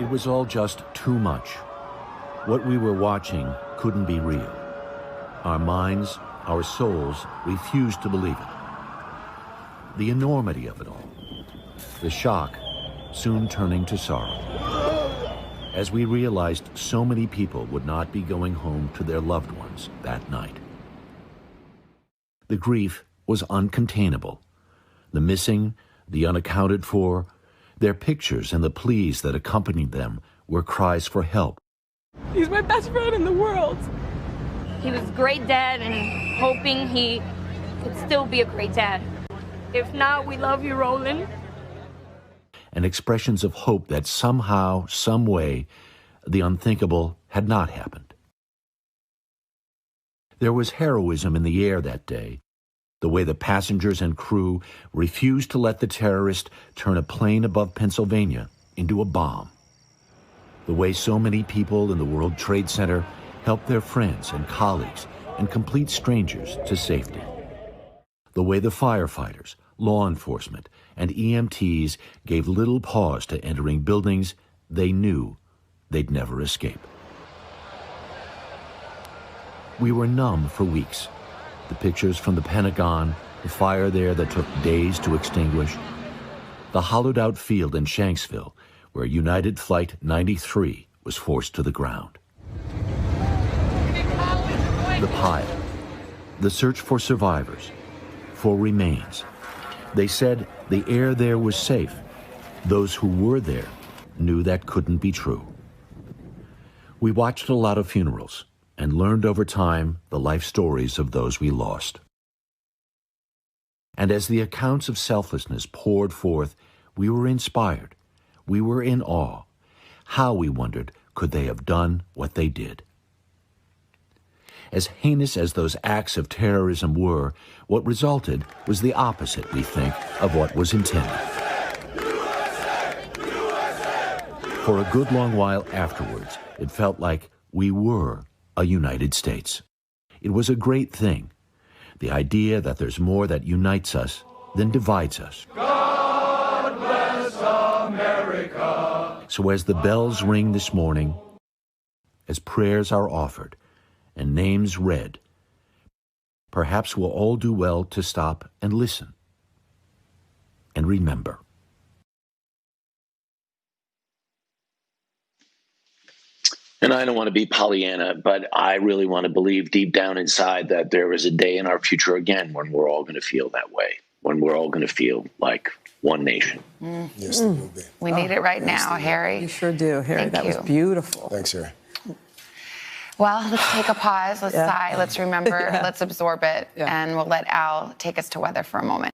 It was all just too much. What we were watching couldn't be real. Our minds, our souls refused to believe it. The enormity of it all. The shock soon turning to sorrow. As we realized so many people would not be going home to their loved ones that night. The grief was uncontainable. The missing, the unaccounted for, their pictures and the pleas that accompanied them were cries for help. He's my best friend in the world. He was a great dad and hoping he could still be a great dad. If not, we love you, Roland. And expressions of hope that somehow, some way, the unthinkable had not happened. There was heroism in the air that day, the way the passengers and crew refused to let the terrorist turn a plane above Pennsylvania into a bomb. The way so many people in the World Trade Center helped their friends and colleagues and complete strangers to safety. The way the firefighters, law enforcement, and EMTs gave little pause to entering buildings they knew they'd never escape. We were numb for weeks. The pictures from the Pentagon, the fire there that took days to extinguish, the hollowed-out field in Shanksville where United Flight 93 was forced to the ground. The pile, the search for survivors, for remains. They said the air there was safe. Those who were there knew that couldn't be true. We watched a lot of funerals and learned over time the life stories of those we lost. And as the accounts of selflessness poured forth, we were inspired. We were in awe. How, we wondered, could they have done what they did? As heinous as those acts of terrorism were, what resulted was the opposite, we think, of what was intended. For a good long while afterwards, it felt like we were a United States. It was a great thing, the idea that there's more that unites us than divides us. God bless America. So as the bells ring this morning, as prayers are offered and names read, perhaps we'll all do well to stop and listen and remember. And I don't want to be Pollyanna, but I really want to believe deep down inside that there is a day in our future again when we're all going to feel that way, when we're all going to feel like one nation. Yes, there will be. We need it right now, Harry. You sure do, Harry. Thank that you. was beautiful. Thanks, Harry. Well, let's take a pause. Let's sigh. Let's remember. Yeah. Let's absorb it. Yeah. And we'll let Al take us to weather for a moment.